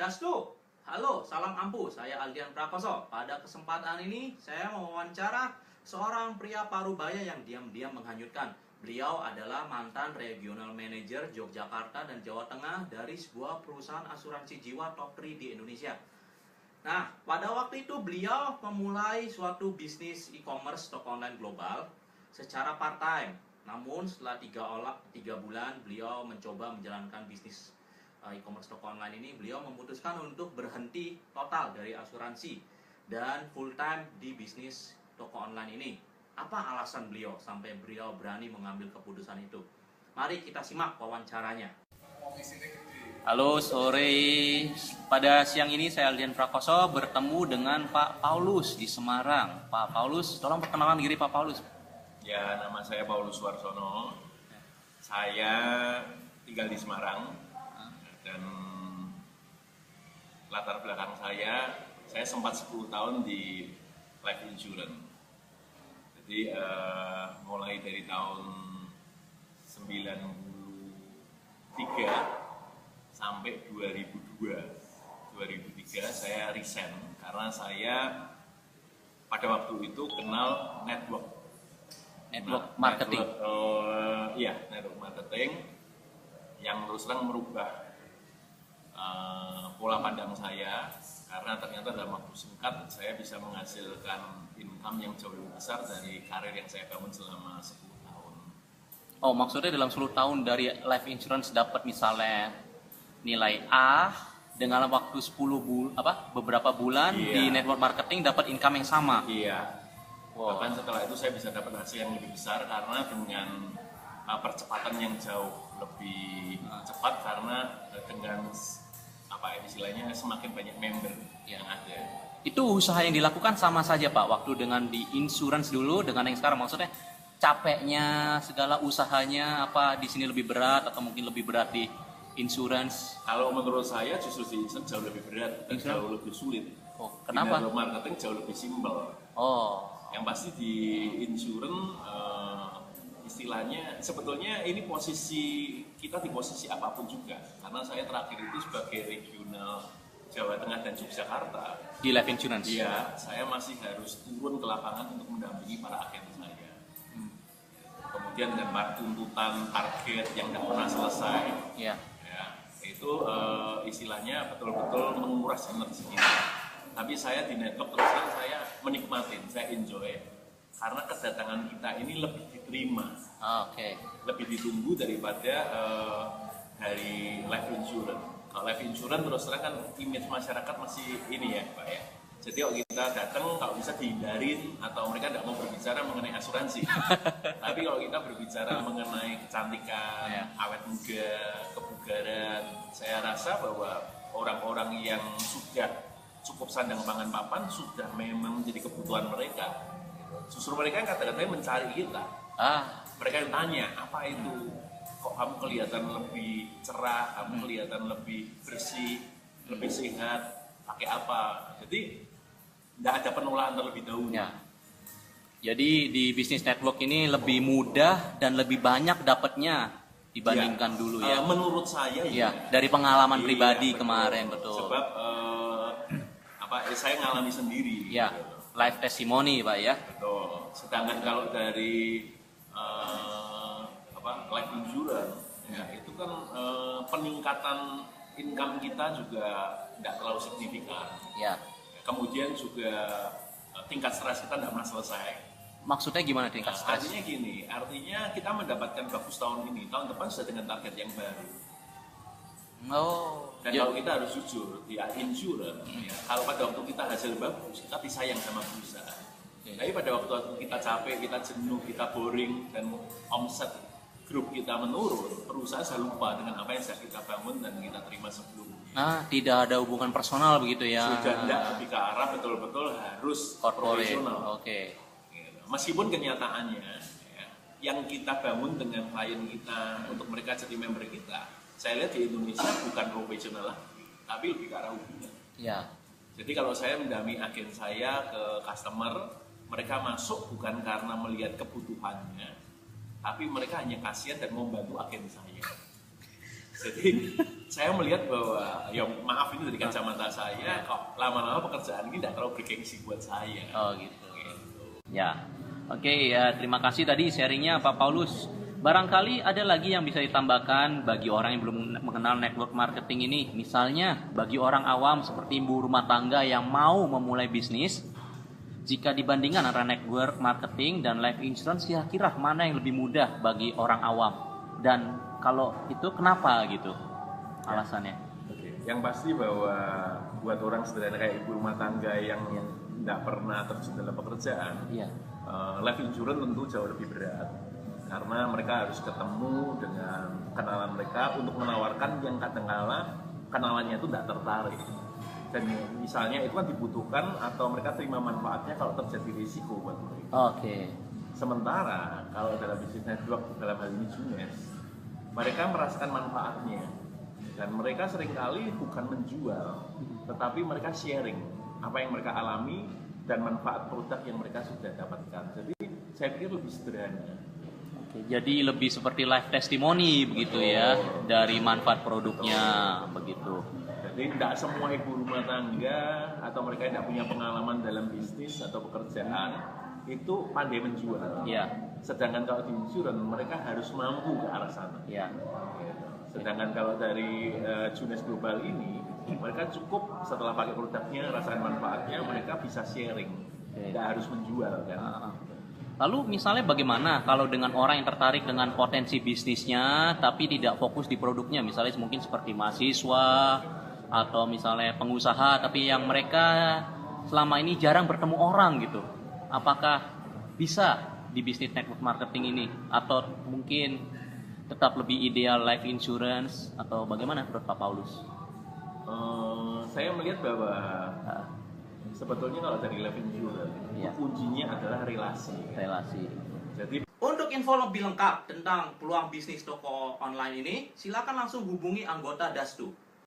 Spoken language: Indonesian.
Dastu, halo, salam ampuh. Saya Aldian Prakoso. Pada kesempatan ini, saya mewawancara seorang pria parubaya yang diam-diam menghanyutkan. Beliau adalah mantan regional manager Yogyakarta dan Jawa Tengah dari sebuah perusahaan asuransi jiwa top 3 di Indonesia. Nah, pada waktu itu beliau memulai suatu bisnis e-commerce toko online global secara part-time. Namun setelah 3 bulan beliau mencoba menjalankan bisnis e-commerce toko online ini, beliau memutuskan untuk berhenti total dari asuransi dan full time di bisnis toko online ini. Apa alasan beliau sampai beliau berani mengambil keputusan itu? Mari kita simak wawancaranya. Halo, sore. Pada siang ini saya Aldian Prakoso bertemu dengan Pak Paulus di Semarang. Pak Paulus, tolong perkenalan diri Pak Paulus. Ya, nama saya Paulus Warsono. Saya tinggal di Semarang. Dan latar belakang saya sempat 10 tahun di life insurance. Jadi mulai dari tahun 93 sampai 2003 saya resign karena saya pada waktu itu kenal network marketing. Network marketing yang terus terang merubah pola pandang saya, karena ternyata dalam waktu singkat saya bisa menghasilkan income yang jauh lebih besar dari karir yang saya bangun selama 10 tahun. Oh, maksudnya dalam 10 tahun dari life insurance dapat misalnya nilai A, dengan waktu beberapa bulan di network marketing dapat income yang sama. Iya. Wow. Bahkan setelah itu saya bisa dapat hasil yang lebih besar karena dengan percepatan yang jauh lebih cepat, karena dengan istilahnya semakin banyak member yang ada. Itu usaha yang dilakukan sama saja Pak, waktu dengan di insurance dulu dengan yang sekarang, maksudnya capeknya segala usahanya apa di sini lebih berat atau mungkin lebih berat di insurance? Kalau menurut saya justru di insurance jauh lebih berat dan jauh lebih sulit. Oh, kenapa? Di marketing jauh lebih simpel. Oh. Yang pasti di insurance istilahnya sebetulnya ini kita di posisi apapun juga, karena saya terakhir itu sebagai regional Jawa Tengah dan Yogyakarta Di life insurance? Iya, saya masih harus turun ke lapangan untuk mendampingi para agen saya. Kemudian dengan tuntutan target yang tidak pernah selesai, ya, itu istilahnya betul-betul menguras energi kita. Tapi saya di network terus terang saya menikmatin, saya enjoy. Karena kedatangan kita ini lebih diterima, lebih ditunggu daripada dari life insurance. Kalau life insurance terus terang kan image masyarakat masih ini ya Pak ya. Jadi kalau kita datang kalau bisa dihindarin atau mereka tidak mau berbicara mengenai asuransi. Tapi kalau kita berbicara mengenai kecantikan, awet muda, kebugaran, saya rasa bahwa orang-orang yang sudah cukup sandang pangan papan sudah memang menjadi kebutuhan mereka. Justru mereka yang kata-katanya mencari kita. Mereka yang tanya, apa itu? Kok kamu kelihatan lebih cerah, kamu kelihatan lebih bersih, lebih sehat, pakai apa? Jadi tidak ada penolakan terlebih dahulu. Ya. Jadi di bisnis network ini lebih mudah dan lebih banyak dapatnya dibandingkan dulu ya. Menurut saya ya. Dari pengalaman pribadi kemarin, betul. Sebab saya ngalami sendiri. Ya. Gitu. Live testimony Pak ya. Betul. Sedangkan kalau dari life insurance itu kan peningkatan income kita juga tidak terlalu signifikan. Ya. Kemudian juga tingkat stres kita tidak pernah selesai. Maksudnya gimana tingkat stres? Artinya kita mendapatkan bagus tahun ini, tahun depan sudah dengan target yang baru. Dan kalau kita harus jujur, di insurance, kalau pada waktu kita hasil bagus, kita disayang sama perusahaan. Tapi pada waktu kita capek, kita jenuh, kita boring, dan omset grup kita menurun, perusahaan sudah lupa dengan apa yang sudah kita bangun dan kita terima sebelumnya. Tidak ada hubungan personal begitu ya? Sudah tidak, lebih ke arah betul-betul harus profesional. Meskipun kenyataannya, yang kita bangun dengan klien kita, untuk mereka jadi member kita, saya lihat di Indonesia bukan profesional lagi, tapi lebih ke arah hubungan. Ya. Jadi kalau saya mendampingi agen saya ke customer, mereka masuk bukan karena melihat kebutuhannya, tapi mereka hanya kasihan dan membantu agen saya. Jadi saya melihat bahwa ya maaf ini dari kacamata saya kok lama-lama pekerjaan ini tidak terlalu bergengsi buat saya. Oh gitu. Ya, oke ya, terima kasih tadi sharingnya Pak Paulus. Barangkali ada lagi yang bisa ditambahkan bagi orang yang belum mengenal network marketing ini. Misalnya bagi orang awam seperti ibu rumah tangga yang mau memulai bisnis, jika dibandingkan antara network marketing dan life insurance, kira-kira mana yang lebih mudah bagi orang awam? Dan kalau itu kenapa gitu alasannya? Oke. Yang pasti bahwa buat orang sederhana kayak ibu rumah tangga yang tidak pernah terjun dalam pekerjaan, Iya. Life insurance tentu jauh lebih berat karena mereka harus ketemu dengan kenalan mereka untuk menawarkan yang kadang-kala kenalannya itu tidak tertarik. Dan misalnya itu kan dibutuhkan atau mereka terima manfaatnya kalau terjadi risiko buat mereka. Oke. Sementara kalau dalam bisnis network, dalam hal ini Junes, mereka merasakan manfaatnya dan mereka seringkali bukan menjual, tetapi mereka sharing apa yang mereka alami dan manfaat produk yang mereka sudah dapatkan. Jadi saya pikir lebih sederhana. Oke, jadi lebih seperti live testimoni begitu ya dari manfaat produknya begitu. Jadi tidak semua ibu rumah tangga atau mereka yang tidak punya pengalaman dalam bisnis atau pekerjaan itu pandai menjual. Iya. Sedangkan kalau di insurance mereka harus mampu ke arah sana. Iya. Sedangkan kalau dari Junes Global ini mereka cukup setelah pakai produknya rasakan manfaatnya mereka bisa sharing, tidak harus menjual kan. Lalu misalnya bagaimana kalau dengan orang yang tertarik dengan potensi bisnisnya tapi tidak fokus di produknya, misalnya mungkin seperti mahasiswa atau misalnya pengusaha tapi yang mereka selama ini jarang bertemu orang gitu, apakah bisa di bisnis network marketing ini atau mungkin tetap lebih ideal life insurance atau bagaimana menurut Pak Paulus? Saya melihat bahwa sebetulnya kalau dari life insurance Iya. kuncinya adalah relasi. Jadi Untuk info lebih lengkap tentang peluang bisnis toko online ini, silakan langsung hubungi anggota Dastu